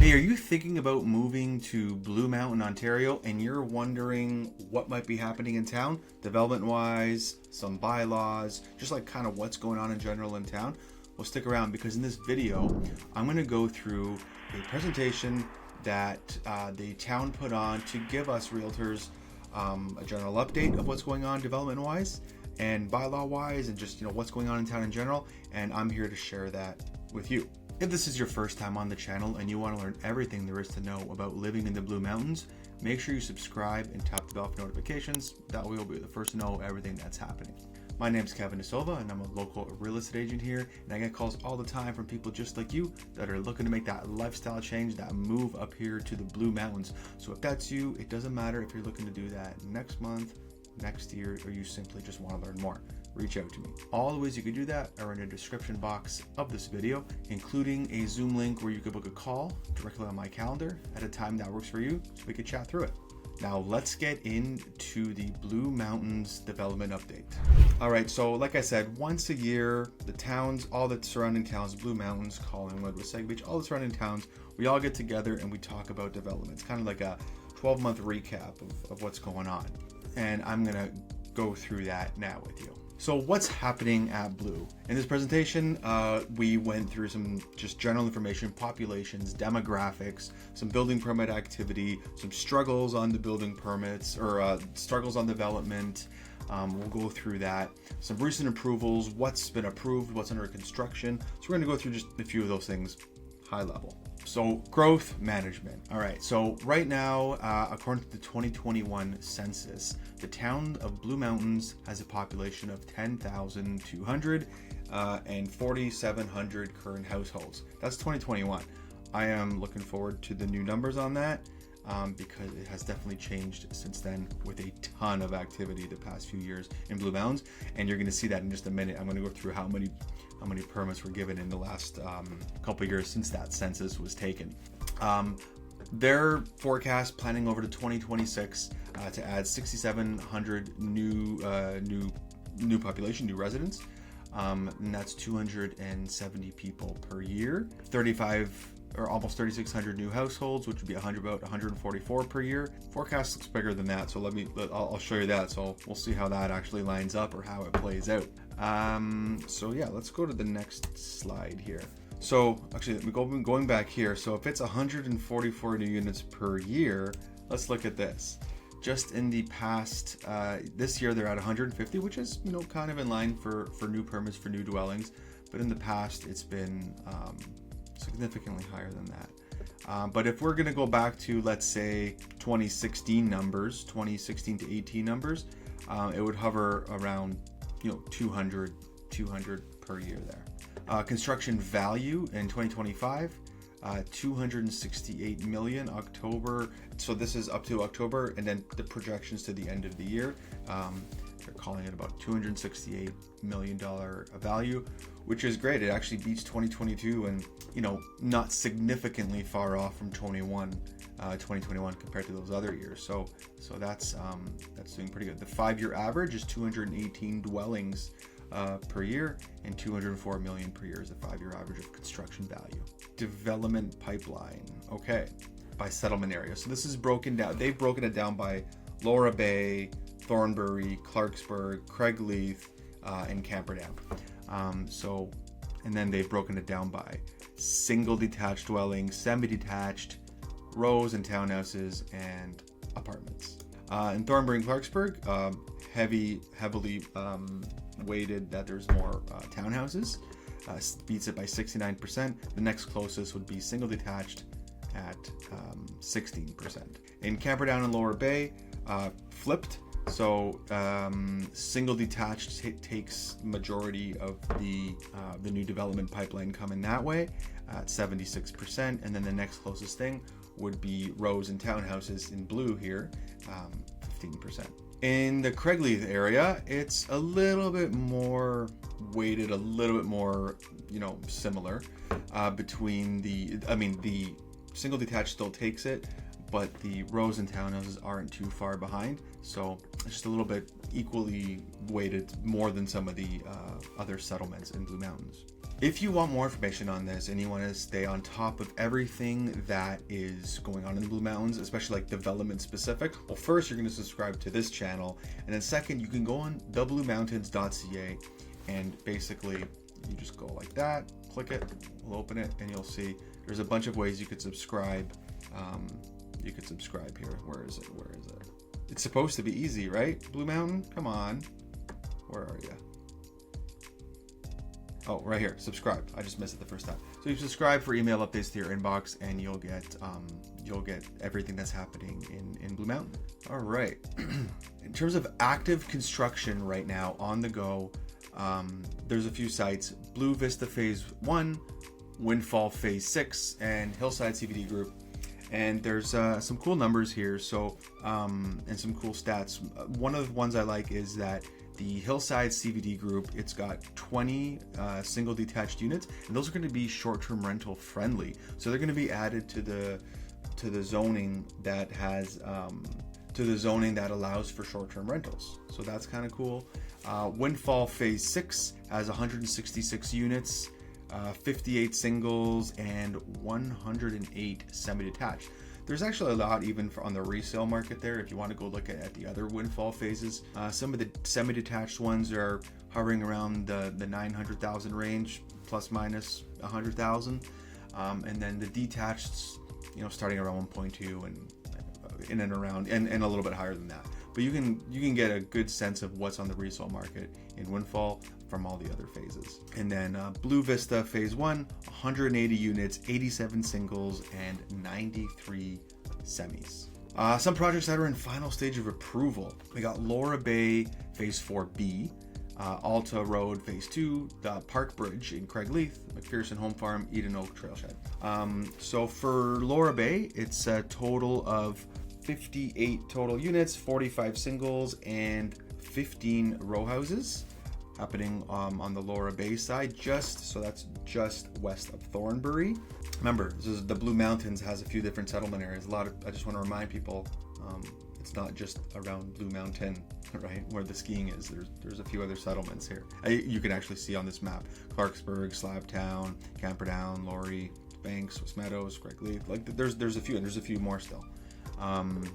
Hey, are you thinking about moving to Blue Mountain, Ontario, and you're wondering what might be happening in town, development-wise, some bylaws, just like kind of what's going on in general in town? Well, stick around because in this video, I'm going to go through a presentation that the town put on to give us realtors a general update of what's going on development-wise and bylaw-wise and just, what's going on in town in general. And I'm here to share that with you. If this is your first time on the channel and you want to learn everything there is to know about living in the Blue Mountains, make sure you subscribe and tap the bell for notifications. That way you'll be the first to know everything that's happening. My name is Kevin De Silva and I'm a local real estate agent here, and I get calls all the time from people just like you that are looking to make that lifestyle change, that move up here to the Blue Mountains. So if that's you, it doesn't matter if you're looking to do that next month, next year, or you simply just want to learn more. Reach out to me. All the ways you can do that are in the description box of this video, including a Zoom link where you could book a call directly on my calendar at a time that works for you so we could chat through it. Now let's get into the Blue Mountains development update. All right, so like I said, once a year, the towns, all the surrounding towns, Blue Mountains, Collingwood, Wasaga Beach, all the surrounding towns, we all get together and we talk about development. It's kind of like a 12-month recap of what's going on. And I'm gonna go through that now with you. So what's happening at Blue? In this presentation, we went through some just general information, populations, demographics, some building permit activity, some struggles on the building permits or struggles on development. We'll go through that. Some recent approvals, what's been approved, what's under construction. So we're gonna go through just a few of those things high level. So growth management. All right, so right now, according to the 2021 census, the town of Blue Mountains has a population of 10,200 and 4,700 current households. That's 2021. I am looking forward to the new numbers on that because it has definitely changed since then with a ton of activity the past few years in Blue Mountains. And you're gonna see that in just a minute. I'm gonna go through how many permits were given in the last couple of years since that census was taken. Their forecast planning over to 2026 to add 6,700 new population, new residents, and that's 270 people per year. 35 or almost 3,600 new households, which would be about 144 per year. Forecast looks bigger than that, so I'll show you that. So we'll see how that actually lines up or how it plays out. So yeah, let's go to the next slide here. So actually, going back here. So if it's 144 new units per year, let's look at this. Just in the past, this year they're at 150, which is kind of in line for new permits for new dwellings. But in the past, it's been significantly higher than that. But if we're going to go back to, let's say, 2016 to 18 numbers, it would hover around 200 per year there. Construction value in 2025, 268 million October. So this is up to October, and then the projections to the end of the year. They're calling it about $268 million value, which is great. It actually beats 2022 and, not significantly far off from 2021 compared to those other years. So that's doing pretty good. The 5-year average is 218 dwellings per year, and 204 million per year is the 5-year average of construction value. Development pipeline. Okay, by settlement area. So this is broken down. They've broken it down by Laura Bay, Thornbury, Clarksburg, Craigleith, and Camperdown. And then they've broken it down by single detached dwellings, semi-detached, rows and townhouses, and apartments. In Thornbury and Clarksburg, heavily weighted that there's more townhouses, beats it by 69%. The next closest would be single detached at 16%. In Camperdown and Lower Bay, flipped. So single detached takes majority of the new development pipeline coming that way at 76%, and then the next closest thing would be rows and townhouses in blue here, 15%. In the Craigleith area, it's a little bit more weighted, a little bit more similar between the single detached still takes it, but the rows and townhouses aren't too far behind. So it's just a little bit equally weighted more than some of the other settlements in Blue Mountains. If you want more information on this and you want to stay on top of everything that is going on in the Blue Mountains, especially like development specific, well, first you're going to subscribe to this channel, and then second, you can go on thebluemountains.ca, and basically you just go like that, click it, we'll open it, and you'll see there's a bunch of ways you could subscribe. You could subscribe here. Where is it? It's supposed to be easy, right? Blue Mountain, come on. Where are you? Oh, right here, subscribe. I just missed it the first time. So you subscribe for email updates to your inbox, and you'll get everything that's happening in Blue Mountain. All right. In terms of active construction right now on the go, there's a few sites: Blue Vista Phase 1, Windfall Phase 6, and Hillside CBD Group. And there's some cool numbers here, so and some cool stats. One of the ones I like is that the Hillside CBD Group, it's got 20 single detached units, and those are going to be short-term rental friendly. So they're going to be added to the zoning that has that allows for short-term rentals. So that's kind of cool. Windfall Phase 6 has 166 units, 58 singles, and 108 semi-detached. There's actually a lot even on the resale market there if you want to go look at the other Windfall phases. Some of the semi-detached ones are hovering around the 900,000 range, plus minus 100,000, and then the detached, starting around 1.2 and in and around, and a little bit higher than that. But you can get a good sense of what's on the resale market in Windfall from all the other phases. And then Blue Vista Phase 1, 180 units, 87 singles, and 93 semis. Some projects that are in final stage of approval. We got Laura Bay Phase 4B, Alta Road Phase 2, the Park Bridge in Craigleith, McPherson Home Farm, Eden Oak Trailshed. So for Laura Bay, it's a total of 58 total units, 45 singles, and 15 row houses happening on the Laura Bay side, so that's just west of Thornbury. Remember, the Blue Mountains has a few different settlement areas. I just want to remind people, it's not just around Blue Mountain, right, where the skiing is. There's a few other settlements here. You can actually see on this map: Clarksburg, Slabtown, Camperdown, Laurie, Banks, West Meadows, Craigleith. Like there's a few, and there's a few more still.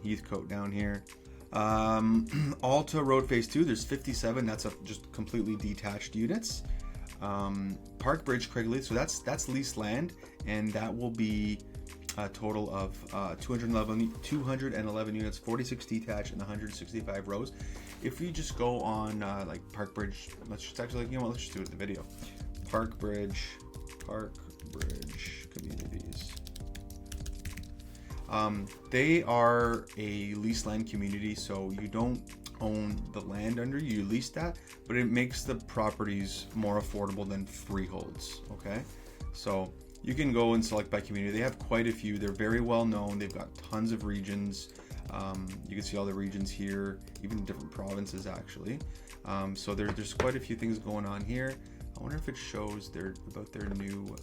Heathcote down here. Alta Road Phase 2, there's 57. That's just completely detached units. Park Bridge, Craigleith, so that's leased land, and that will be a total of 211 units, 46 detached, and 165 rows. If we just go on like Park Bridge, let's just do it in the video. Park Bridge communities. They are a leased land community, so you don't own the land under you lease that, but it makes the properties more affordable than freeholds. Okay, so you can go and select by community. They have quite a few. They're very well known. They've got tons of regions. You can see all the regions here, even different provinces actually. So there's quite a few things going on here. I wonder if it shows about their new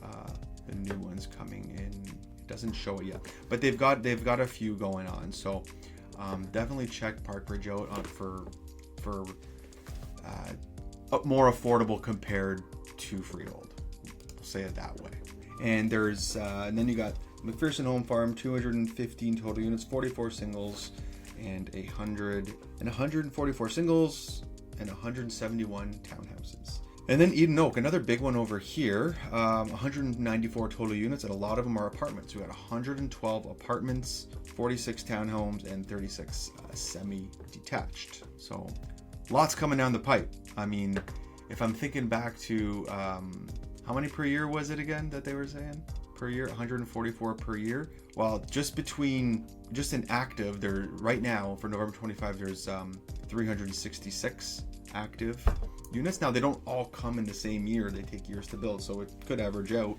the new ones coming in. It doesn't show it yet, but they've got a few going on. So definitely check Park Bridge out for more affordable compared to freehold. We'll say it that way. And there's and then you got McPherson Home Farm, 215 total units, 44 singles, and 144 singles and 171 townhouses. And then Eden Oak, another big one over here, 194 total units, and a lot of them are apartments. We got 112 apartments, 46 townhomes, and 36 semi-detached. So lots coming down the pipe. I mean, if I'm thinking back to how many per year was it again that they were saying? Per year, 144 per year. Well, just in active, there right now for November 25, there's 366 active units. Now they don't all come in the same year; they take years to build, so it could average out.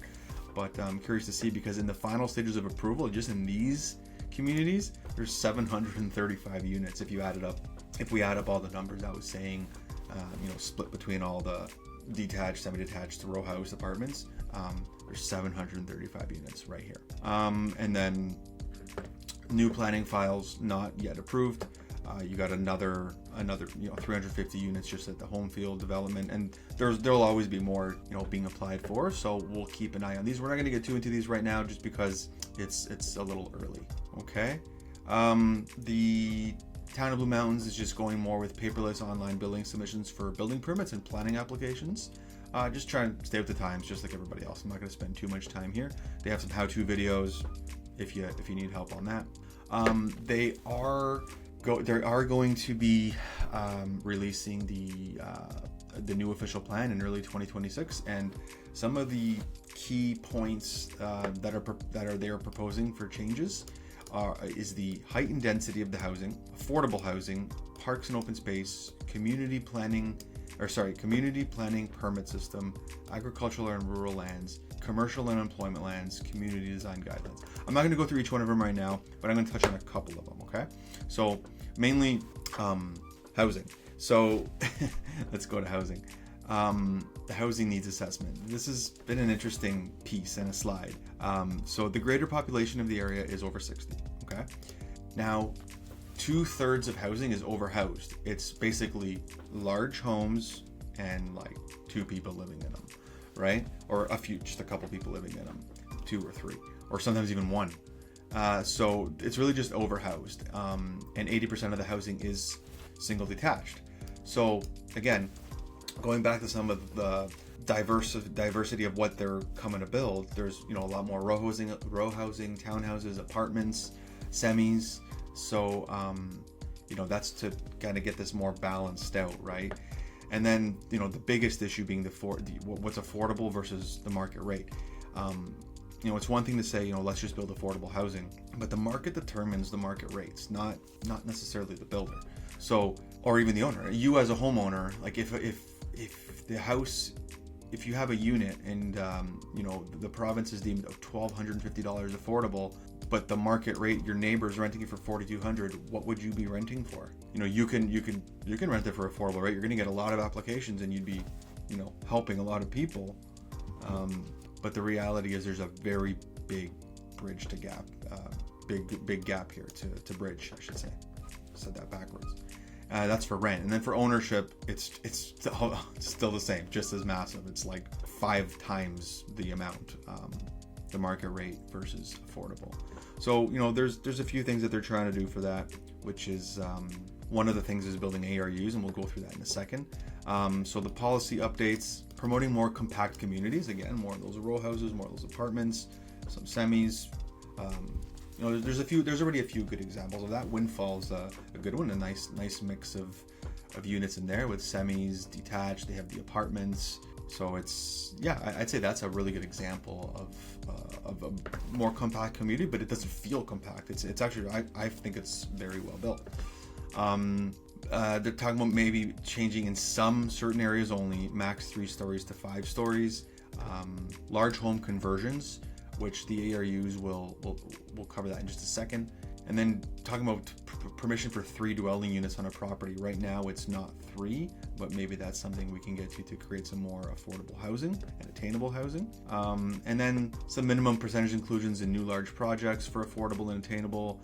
But I'm curious to see, because in the final stages of approval, just in these communities, there's 735 units. If we add up all the numbers I was saying, split between all the detached, semi-detached, row house apartments, there's 735 units right here. And then new planning files not yet approved. You got another 350 units just at the Homefield development, and there'll always be more being applied for. So we'll keep an eye on these. We're not going to get too into these right now, just because it's a little early. Okay. The Town of Blue Mountains is just going more with paperless online building submissions for building permits and planning applications. Just trying to stay with the times, just like everybody else. I'm not going to spend too much time here. They have some how-to videos if you need help on that. They are going to be releasing the new official plan in early 2026, and some of the key points that they are proposing for changes is the height and density of the housing, affordable housing, parks and open space, community planning permit system, agricultural and rural lands, commercial and employment lands, community design guidelines. I'm not going to go through each one of them right now, but I'm going to touch on a couple of them, okay? So mainly housing. So let's go to housing. The housing needs assessment. This has been an interesting piece and a slide. So the greater population of the area is over 60, okay? Now, 2/3 of housing is overhoused. It's basically large homes and like 2 people living in them, right? Or just a couple people living in them, 2 or 3, or sometimes even 1. So it's really just overhoused. And 80% of the housing is single detached. So again, going back to some of the diversity of what they're coming to build, there's a lot more row housing, townhouses, apartments, semis. So that's to kind of get this more balanced out, right? And then the biggest issue being what's affordable versus the market rate. It's one thing to say let's just build affordable housing, but the market determines the market rates, not necessarily the builder. So, or even the owner. You as a homeowner, like if the house, if you have a unit and the province is deemed $1,250 affordable, but the market rate, your neighbor's renting it for $4,200, what would you be renting for? You can rent it for affordable rate. You're going to get a lot of applications, and you'd be helping a lot of people. But the reality is there's a very big bridge to gap, big gap here to bridge, I should say. Said that backwards. That's for rent, and then for ownership, it's still the same, just as massive. It's like 5 times the amount, the market rate versus affordable. So there's a few things that they're trying to do for that, which is one of the things is building ARUs, and we'll go through that in a second. So the policy updates, promoting more compact communities, again, more of those row houses, more of those apartments, some semis. There's already a few good examples of that. Windfall's a good one, a nice mix of units in there with semis, detached. They have the apartments. So I'd say that's a really good example of a more compact community, but it doesn't feel compact. It's actually, I think it's very well built. They're talking about maybe changing in some certain areas only, max 3 stories to 5 stories, large home conversions, which the ARUs will cover that in just a second. And then talking about permission for 3 dwelling units on a property. Right now it's not 3, but maybe that's something we can get to create some more affordable housing and attainable housing. And then some minimum percentage inclusions in new large projects for affordable and attainable,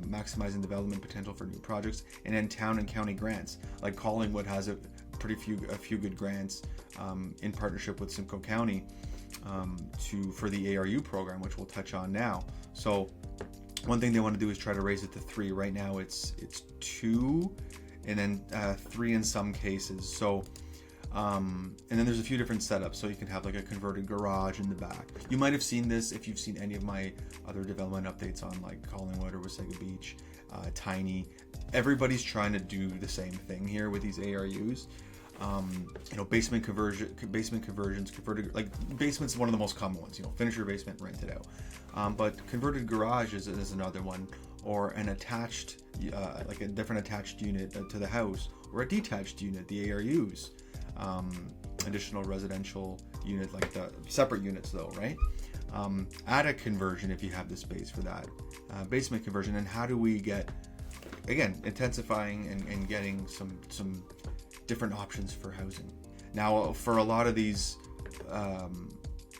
maximizing development potential for new projects, and then town and county grants. Like Collingwood has a few good grants in partnership with Simcoe County for the ARU program, which we'll touch on now. So one thing they want to do is try to raise it to 3. Right now it's 2, and then 3 in some cases. So and then there's a few different setups. So you can have like a converted garage in the back. You might have seen this if you've seen any of my other development updates on like Collingwood or Wasaga Beach, Tiny. Everybody's trying to do the same thing here with these ARUs. Basement conversions, converted, like basement's one of the most common ones. Finish your basement, rent it out. But converted garage is another one, or an attached, like a different attached unit to the house, or a detached unit, the ARUs. Additional residential unit, like the separate units though, right? Attic conversion if you have the space for that. Basement conversion, and how do we get, again, intensifying and getting some different options for housing. Now, for a lot of these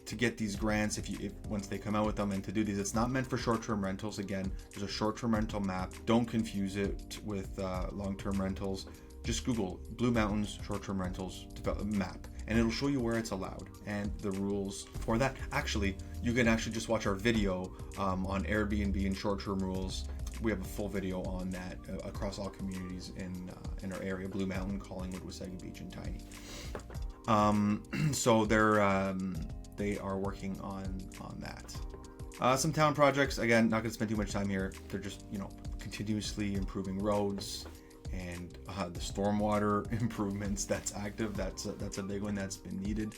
to get these grants if once they come out with them, and to do these. It's not meant for short-term rentals. Again, there's a short-term rental map. Don't confuse it with long-term rentals. Just Google Blue Mountains short-term rentals map, and it'll show you where it's allowed and the rules for that. Actually, you can actually just watch our video on Airbnb and short-term rules. We have a full video on that across all communities in our area: Blue Mountain, Collingwood, Wasaga Beach, and Tiny. So they are working on that. Some town projects. Again, not going to spend too much time here. They're just continuously improving roads and the stormwater improvements. That's active. That's a big one that's been needed.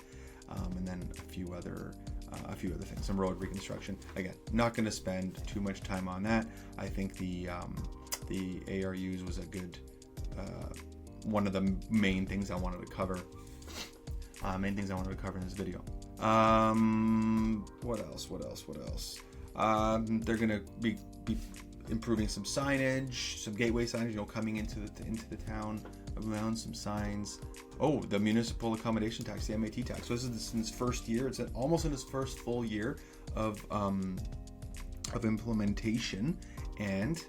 And then a few other things, some road reconstruction. Again, not going to spend too much time on that. I think the ARUs was a good one of the main things I wanted to cover. In this video. What else? They're going to be improving some signage, some gateway signage, coming into the town of Blue Mountain, some signs. Oh, the municipal accommodation tax, the MAT tax. So this is in its first year. It's almost in its first full year of implementation, and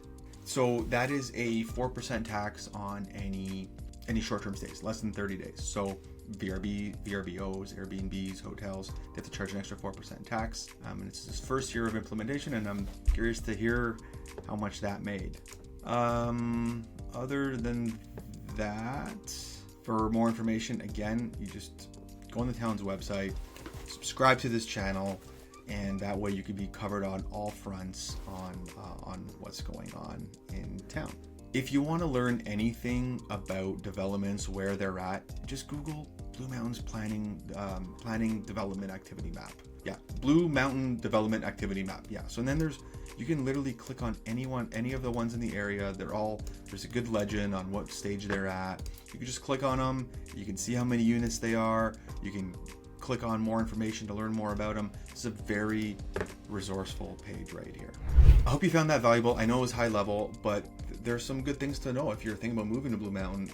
so that is a 4% tax on any short-term stays, less than 30 days. So VRBOs, Airbnbs, hotels, they have to charge an extra 4% tax. And it's his first year of implementation, and I'm curious to hear how much that made. Other than that, for more information, again, you just go on the town's website, subscribe to this channel, and that way you can be covered on all fronts on what's going on in town. If you want to learn anything about developments, where they're at, just Google Blue Mountains planning development activity map. Yeah, Blue Mountain development activity map. Yeah, so then you can literally click on any of the ones in the area. There's a good legend on what stage they're at. You can just click on them. You can see how many units they are. You can click on more information to learn more about them. It's a very resourceful page right here. I hope you found that valuable. I know it was high level, but there's some good things to know if you're thinking about moving to Blue Mountain.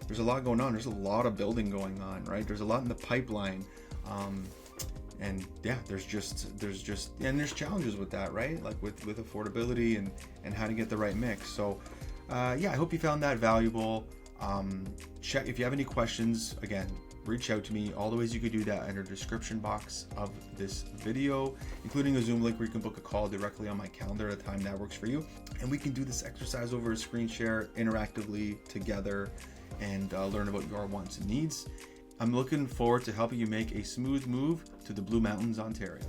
There's a lot going on. There's a lot of building going on, right? There's a lot in the pipeline. And yeah, there's challenges with that, right? Like with affordability and how to get the right mix. So yeah, I hope you found that valuable. Check if you have any questions. Again, reach out to me. All the ways you could do that in the description box of this video, including a Zoom link where you can book a call directly on my calendar at a time that works for you. And we can do this exercise over a screen share interactively together and learn about your wants and needs. I'm looking forward to helping you make a smooth move to the Blue Mountains, Ontario.